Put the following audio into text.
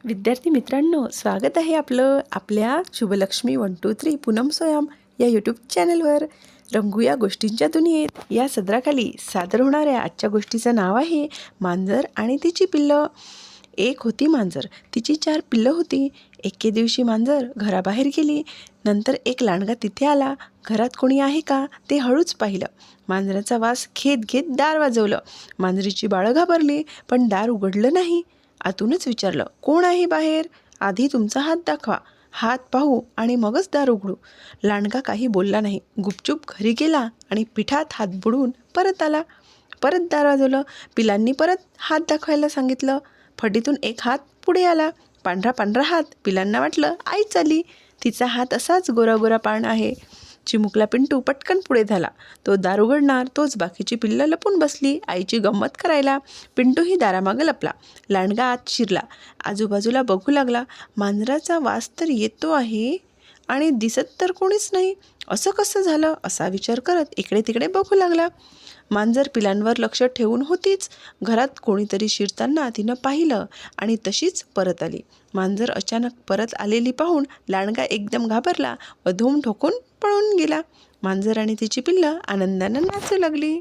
विद्यार्थी मित्रांनो, स्वागत आहे आपलं आपल्या शुभलक्ष्मी 123 पूनम सोयाम या यूट्यूब चॅनलवर. रंगूया गोष्टींच्या दुनियेत या सदराखाली सादर होणाऱ्या आजच्या गोष्टीचं नाव आहे मांजर आणि तिची पिल्लं. एक होती मांजर, तिची 4 पिल्लं होती. एके दिवशी मांजर घराबाहेर गेली. नंतर एक लांडगा तिथे आला. घरात कोणी आहे का ते हळूच पाहिलं. मांजराचा वास घेत घेत दार वाजवलं. मांजरीची बाळं घाबरली, पण दार उघडलं नाही. आतूनच विचारलं, कोण आहे बाहेर? आधी तुमचा हात दाखवा, हात पाहू आणि मगच दार उघडू. लांडगा काही बोलला नाही. गुपचूप घरी गेला आणि पिठात हात बुडवून परत आला. परत दार वाजवलं. पिलांनी परत हात दाखवायला सांगितलं. फटीतून एक हात पुढे आला. पांढरा पांढरा हात. पिलांना वाटलं आईच आली. तिचा हात असाच गोरा गोरा पान आहे. चिमुकला पिंटू पटकन पुढे झाला. तो दार उघडणार तोच बाकीची पिल्लं लपून बसली आईची गंमत करायला. पिंटूही दारामागं लपला. लांडगा आत शिरला. आजूबाजूला बघू लागला. मांजराचा वास तर येतो आहे आणि दिसत तर कोणीच नाही. असं कसं झालं असा विचार करत इकडे तिकडे बघू लागला. मांजर पिलांवर लक्ष ठेवून होतीच. घरात कोणीतरी शिरताना तिनं पाहिलं आणि तशीच परत आली. मांजर अचानक परत आलेली पाहून लांडगा एकदम घाबरला व धूम ठोकून पळून गेला. मांजर आणि तिची पिल्लं आनंदानं नाचू लागली.